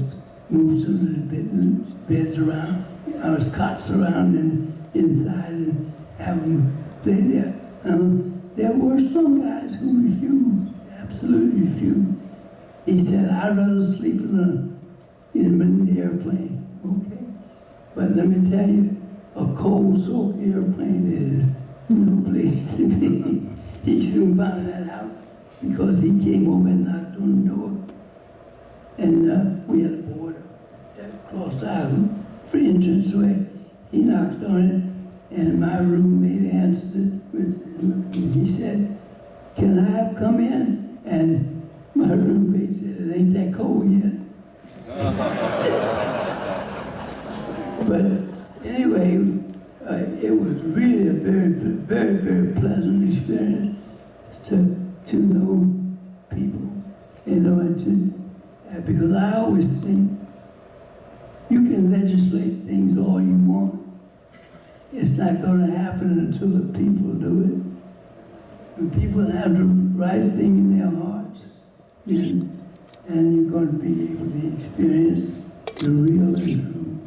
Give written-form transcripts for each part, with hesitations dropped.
was move some of the beds around, cots around and inside and have them stay there. There were some guys who refused, absolutely refused. He said, I'd rather sleep in the airplane. Okay. But let me tell you, a cold soaked airplane is no place to be. He soon found that out because he came over and knocked on the door. And we had a board across our entranceway. He knocked on it, and my roommate answered it. And he said, can I come in? And my roommate said, it ain't that cold yet. But anyway, it was really a very, very, very pleasant experience to know people, and because I always think you can legislate things all you want. It's not going to happen until the people do it. And people have the right thing in their hearts, and you're going to be able to experience the real and true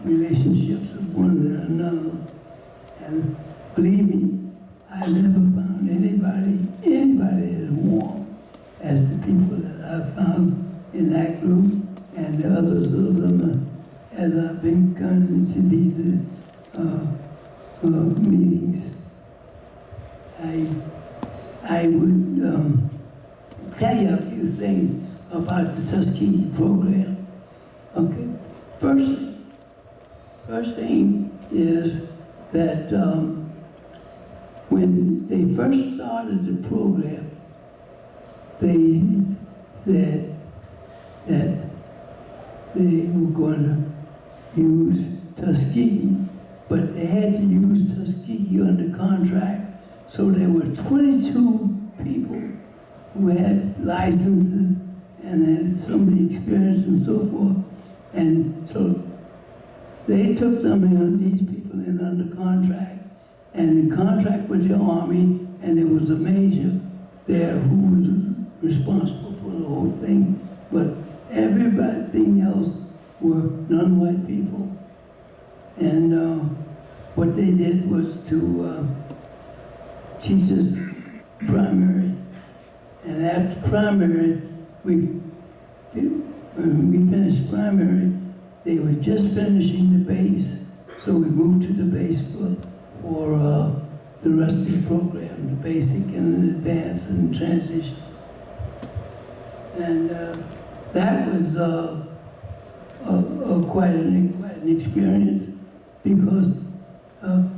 relationships of one another. And believe me, I never found anybody as warm as the people that I found in that group and the others of them as I've been coming to these meetings. I would tell you a few things about the Tuskegee program. Okay, first thing is that when they first started the program, they said that they were going to use Tuskegee, but they had to use Tuskegee under contract. So there were 22 people who had licenses and had some of the experience and so forth. And so they took them in, these people in under contract, and in contract with the Army, and there was a major there who was responsible for the whole thing, but everything else were non-white people. And what they did was to teach us primary. And after primary, when we finished primary, they were just finishing the base. So we moved to the base for the rest of the program, the basic and the advanced and transition. And that was quite an experience, because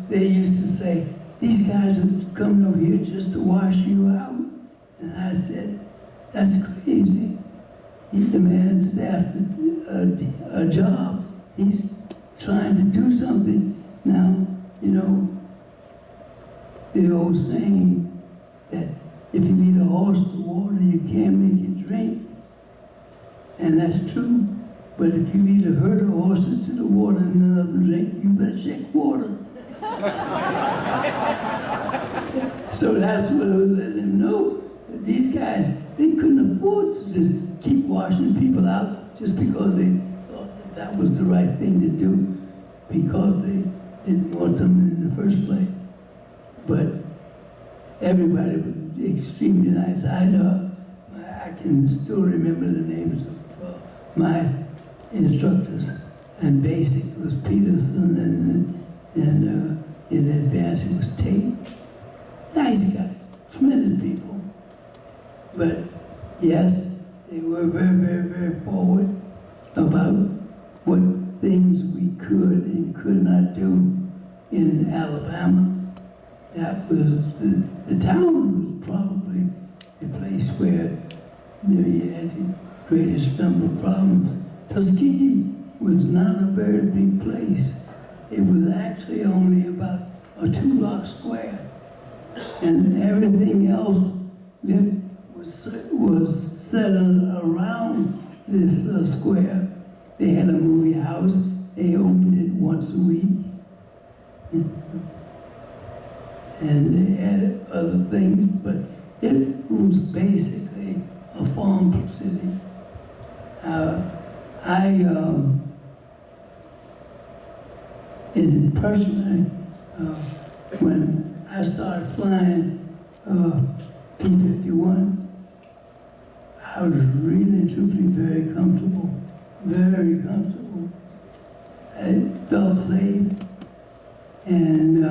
they used to say, these guys are coming over here just to wash you out. And I said, that's crazy. The man's after a job. He's trying to do something. Now, you know, the old saying that if you lead a horse to water, you can't make it drink. And that's true. But if you lead a herd of horses to the water and none of them drink, you better check water. So that's what I was letting them know. That these guys, they couldn't afford to just keep washing people out just because they thought that was the right thing to do, because they didn't want them in the first place. But everybody was extremely nice. I can still remember the names of my instructors. And basic was Peterson, and in advance it was Tate. Nice guys, tremendous people. But yes, they were very, very, very forward about what things we could and could not do in Alabama. That was, the town was probably the place where you had the greatest number of problems. Tuskegee was not a very big place. It was actually only about a 2-block square. And everything else was set around this square. They had a movie house. They opened it once a week. And they had other things, but it was basically a farm city. Personally, when I started flying P-51s, I was really and truthfully very comfortable, very comfortable. I felt safe, and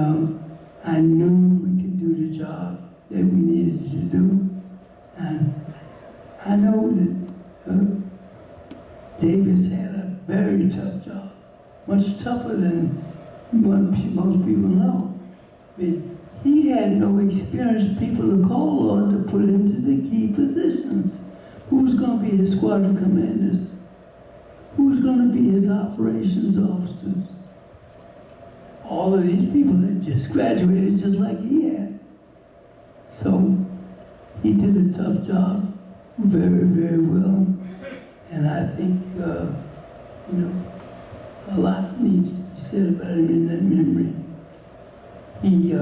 I knew we could do the job that we needed to do. And I know that Davis had a very tough job, much tougher than most people know. But he had no experienced people to call on to put into the key positions. Who's going to be his squadron commanders? Who's going to be his operations officers? All of these people had just graduated just like he had. So he did a tough job, very, very well. And I think, a lot needs to be said about him in that memory. He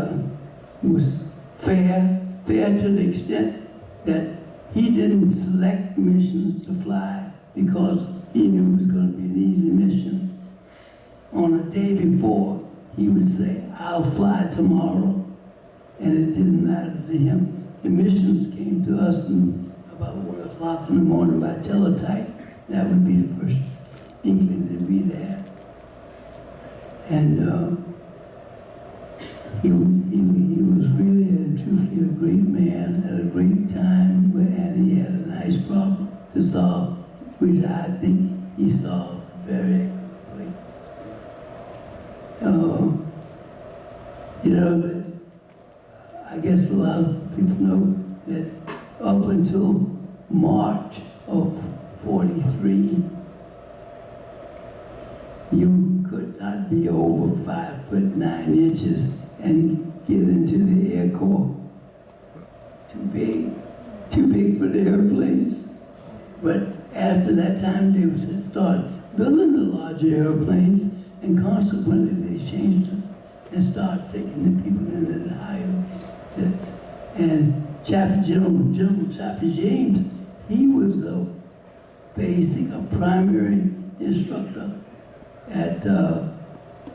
was fair to the extent that he didn't select missions to fly because he knew it was going to be an easy mission. On a day before, he would say, I'll fly tomorrow. And it didn't matter to him. The missions came to us about 1 o'clock in the morning by teletype. That would be the first inkling to be there. And he was really and truthfully a great man at a great time, and he had a nice problem to solve, which I think he solved very quickly. I guess a lot of people know that up until March of 43, you could not be over 5'9" and get into the Air Corps. Too big for the airplanes. But after that time, they would start building the larger airplanes, and consequently they changed them and started taking the people into the higher. And General Chappie James, he was a primary instructor at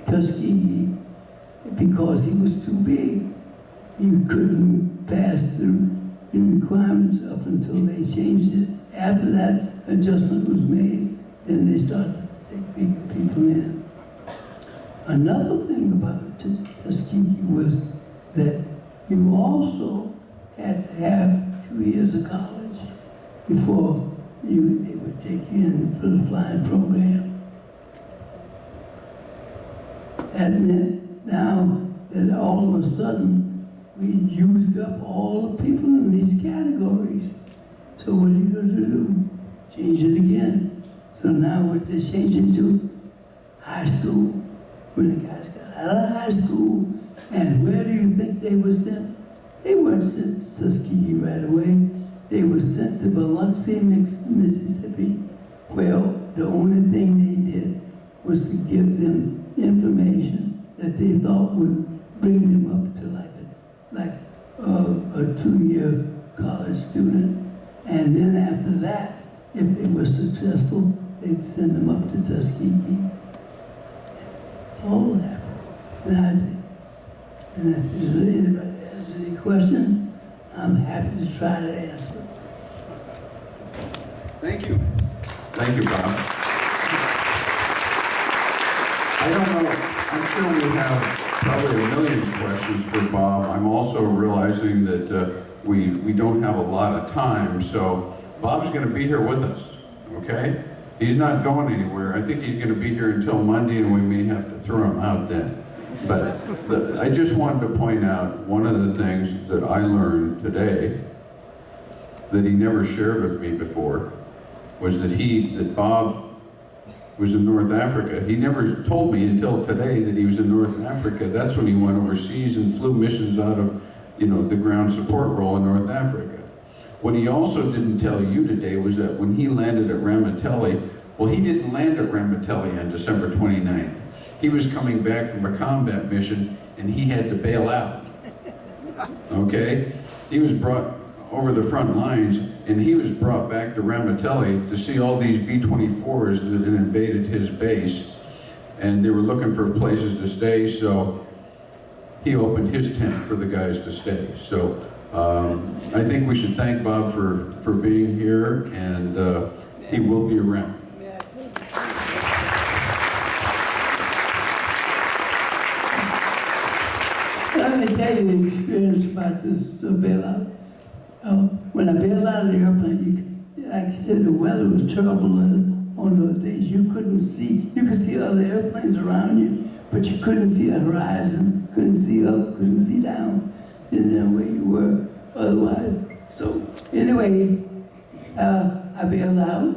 Tuskegee because he was too big. He couldn't pass the requirements up until they changed it. After that adjustment was made, then they started to take bigger people in. Another thing about Tuskegee was that you also had to have 2 years of college before they would take you in for the flying program. That meant now that all of a sudden we used up all the people in these categories. So what are you going to do? Change it again. So now what they're changing to high school. When the guys got out of high school, and where do you think they were sent? They weren't sent to Tuskegee right away. They were sent to Biloxi, Mississippi, where the only thing they did was to give them information that they thought would bring them up to like a 2-year college student. And then after that, if they were successful, they'd send them up to Tuskegee. That's all that happened. And if anybody has any questions, I'm happy to try to answer. Thank you. Thank you, Bob. I don't know, I'm sure we have probably a million questions for Bob. I'm also realizing that we don't have a lot of time, so Bob's going to be here with us, okay? He's not going anywhere. I think he's going to be here until Monday, and we may have to throw him out then. But I just wanted to point out one of the things that I learned today that he never shared with me before was that Bob was in North Africa. He never told me until today that he was in North Africa. That's when he went overseas and flew missions out of, the ground support role in North Africa. What he also didn't tell you today was that when he landed at Ramitelli, well, he didn't land at Ramitelli on December 29th. He was coming back from a combat mission and he had to bail out, okay? He was brought over the front lines and he was brought back to Ramitelli to see all these B-24s that had invaded his base, and they were looking for places to stay, so he opened his tent for the guys to stay. So I think we should thank Bob for being here, and he will be around. Let me tell you the experience about this bailout. When I bailed out of the airplane, like I said, the weather was terrible on those days. You couldn't see, you could see other airplanes around you, but you couldn't see a horizon, couldn't see up, couldn't see down, didn't know where you were otherwise. So anyway, I bailed out,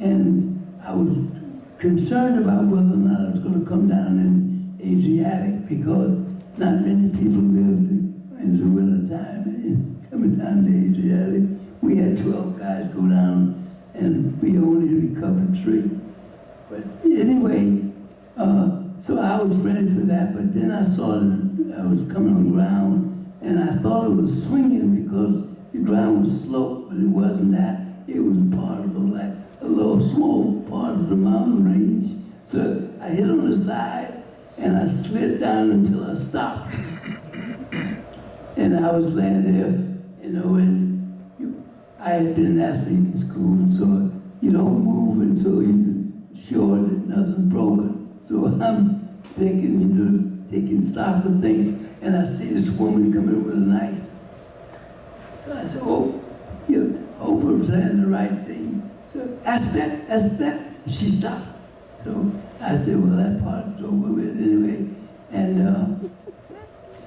and I was concerned about whether or not I was going to come down in Asiatic, because not many people lived in the winter time and coming down to Asiatic. We had 12 guys go down, and we only recovered 3. But anyway, so I was ready for that, but then I saw that I was coming on ground, and I thought it was swinging because the ground was sloped, but it wasn't that. It was part of like a little small part of the mountain range. So I hit on the side, and I slid down until I stopped. And I was laying there, and I had been an athlete in school, so you don't move until you're sure that nothing's broken. So I'm taking stock of things, and I see this woman coming with a knife. So I said, oh, you hope I'm saying the right thing. So aspect. She stopped. So I said, well, that part is over with anyway. And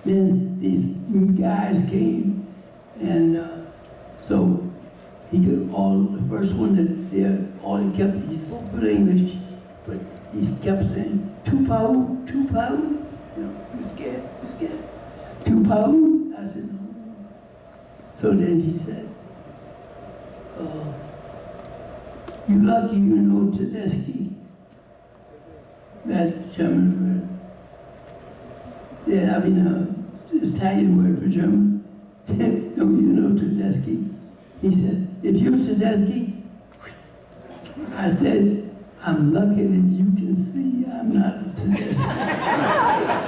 then these guys came, and so the first one he spoke good English, but he kept saying, 2 pound, 2 pound. You scared? 2 pound? I said, no. So then he said, you lucky you know Tuskegee. That's German word. Yeah, it's Italian word for German. No, you know Tuskegee. He said, if you're Tuskegee, I said, I'm lucky that you can see I'm not a Tuskegee.